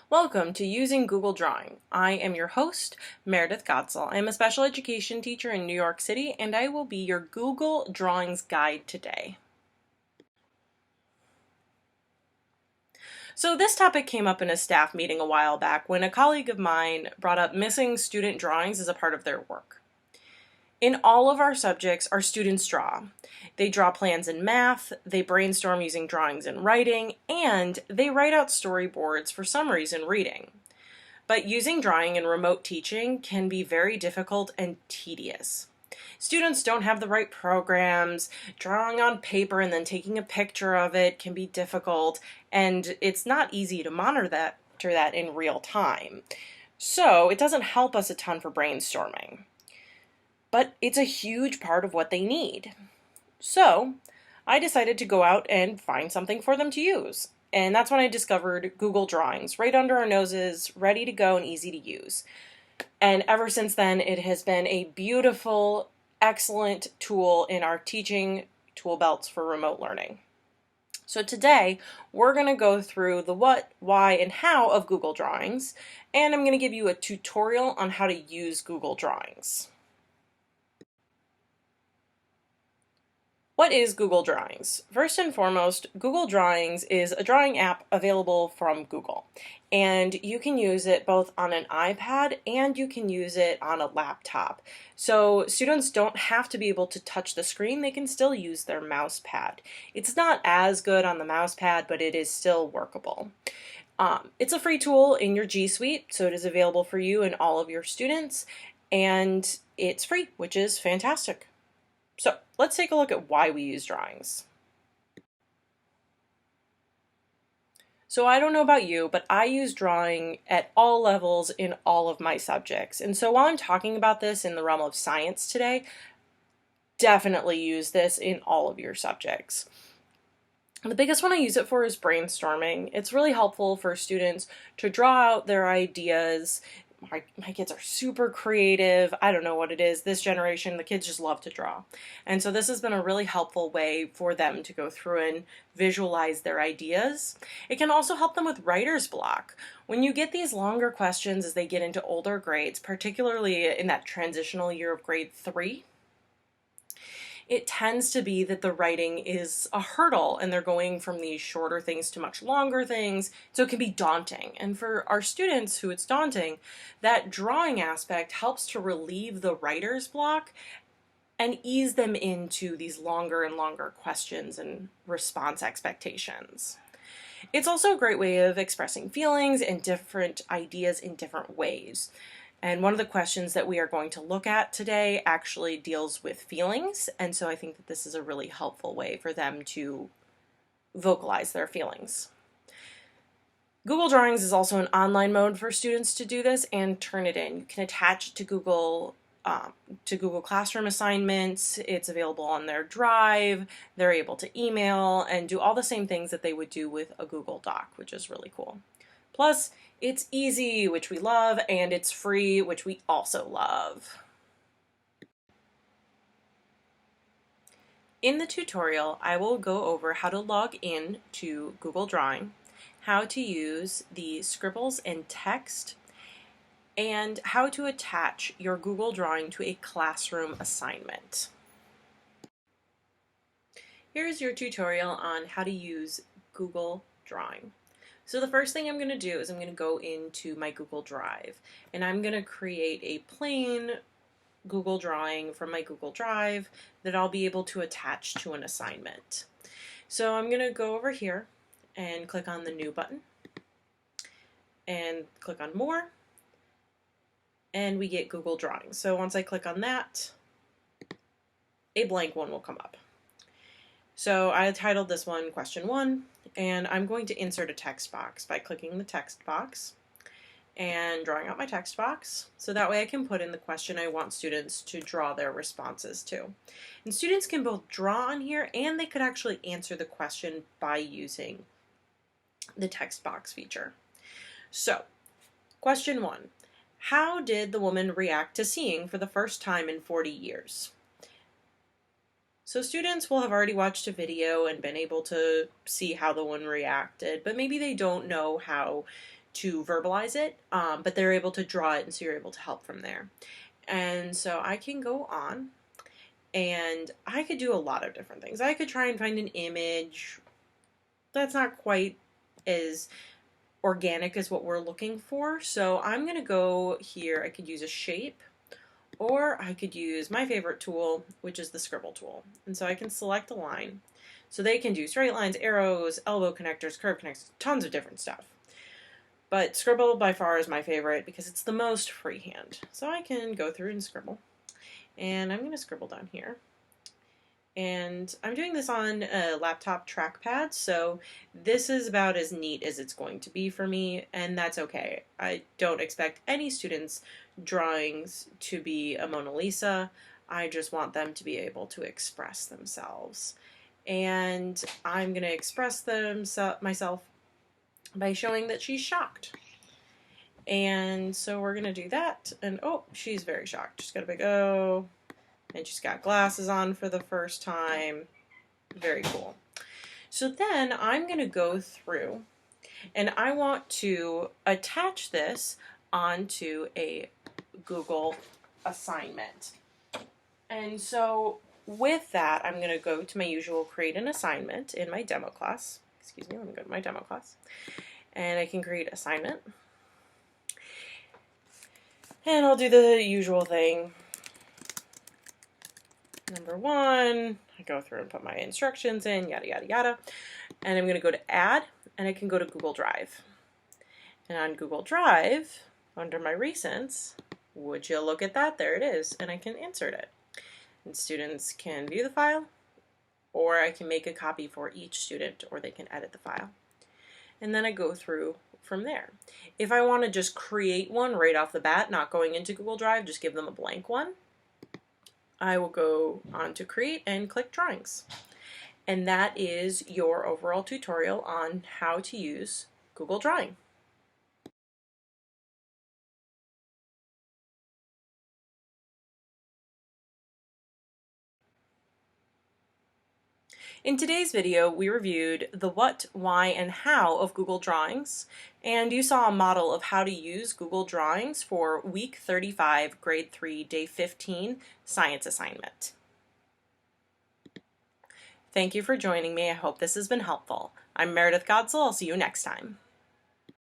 Welcome to Using Google Drawing. I am your host, Meredith Gotzel. I am a special education teacher in New York City, and I will be your Google Drawings guide today. So this topic came up in a staff meeting a while back when a colleague of mine brought up missing student drawings as a part of their work. In all of our subjects, our students draw. They draw plans in math, they brainstorm using drawings in writing, and they write out storyboards for summaries in reading. But using drawing in remote teaching can be very difficult and tedious. Students don't have the right programs, drawing on paper and then taking a picture of it can be difficult, and it's not easy to monitor that in real time. So it doesn't help us a ton for brainstorming. But it's a huge part of what they need. So I decided to go out and find something for them to use. And that's when I discovered Google Drawings, right under our noses, ready to go and easy to use. And ever since then, it has been a beautiful, excellent tool in our teaching tool belts for remote learning. So today, we're going to go through the what, why, and how of Google Drawings, and I'm going to give you a tutorial on how to use Google Drawings. What is Google Drawings? First and foremost, Google Drawings is a drawing app available from Google, and you can use it both on an iPad and you can use it on a laptop. So students don't have to be able to touch the screen, they can still use their mouse pad. It's not as good on the mouse pad, but it is still workable. It's a free tool in your G Suite, so it is available for you and all of your students, and it's free, which is fantastic. So let's take a look at why we use drawings. So I don't know about you, but I use drawing at all levels in all of my subjects. And so while I'm talking about this in the realm of science today, definitely use this in all of your subjects. The biggest one I use it for is brainstorming. It's really helpful for students to draw out their ideas. My kids are super creative. I don't know what it is. This generation, the kids just love to draw. And so this has been a really helpful way for them to go through and visualize their ideas. It can also help them with writer's block. When you get these longer questions as they get into older grades, particularly in that transitional year of grade 3, it tends to be that the writing is a hurdle and they're going from these shorter things to much longer things, so it can be daunting. And for our students who it's daunting, that drawing aspect helps to relieve the writer's block and ease them into these longer and longer questions and response expectations. It's also a great way of expressing feelings and different ideas in different ways. And one of the questions that we are going to look at today actually deals with feelings, and so I think that this is a really helpful way for them to vocalize their feelings. Google Drawings is also an online mode for students to do this and turn it in. You can attach it to Google Classroom assignments. It's available on their Drive. They're able to email and do all the same things that they would do with a Google Doc, which is really cool. Plus, it's easy, which we love, and it's free, which we also love. In the tutorial, I will go over how to log in to Google Drawing, how to use the scribbles and text, and how to attach your Google Drawing to a classroom assignment. Here's your tutorial on how to use Google Drawing. So the first thing I'm going to do is I'm going to go into my Google Drive, and I'm going to create a plain Google Drawing from my Google Drive that I'll be able to attach to an assignment. So I'm going to go over here and click on the New button and click on More, and we get Google Drawing. So once I click on that, a blank one will come up. So I titled this one Question 1, and I'm going to insert a text box by clicking the text box and drawing out my text box, so that way I can put in the question I want students to draw their responses to. And students can both draw on here and they could actually answer the question by using the text box feature. So, question 1. How did the woman react to seeing for the first time in 40 years? So students will have already watched a video and been able to see how the one reacted, but maybe they don't know how to verbalize it, but they're able to draw it, and so you're able to help from there. And so I can go on, and I could do a lot of different things. I could try and find an image that's not quite as organic as what we're looking for. So I'm going to go here. I could use a shape, or I could use my favorite tool, which is the scribble tool. And so I can select a line. So they can do straight lines, arrows, elbow connectors, curve connectors, tons of different stuff. But scribble by far is my favorite because it's the most freehand. So I can go through and scribble. And I'm going to scribble down here. And I'm doing this on a laptop trackpad, so this is about as neat as it's going to be for me, and that's okay. I don't expect any students' drawings to be a Mona Lisa. I just want them to be able to express themselves. And I'm going to express myself by showing that she's shocked. And so we're going to do that, and oh, she's very shocked. She's got a big O. And she's got glasses on for the first time. Very cool. So then I'm going to go through and I want to attach this onto a Google assignment. And so with that, I'm going to go to my usual create an assignment in my demo class. Excuse me, let me go to my demo class. And I can create assignment. And I'll do the usual thing. Number 1, I go through and put my instructions in, yada, yada, yada. And I'm going to go to Add, and I can go to Google Drive. And on Google Drive, under my Recents, would you look at that? There it is, and I can insert it. And students can view the file, or I can make a copy for each student, or they can edit the file. And then I go through from there. If I want to just create one right off the bat, not going into Google Drive, just give them a blank one, I will go on to create and click drawings. And that is your overall tutorial on how to use Google Drawing. In today's video, we reviewed the what, why, and how of Google Drawings, and you saw a model of how to use Google Drawings for week 35, grade 3, day 15 science assignment. Thank you for joining me. I hope this has been helpful. I'm Meredith Godsell. I'll see you next time.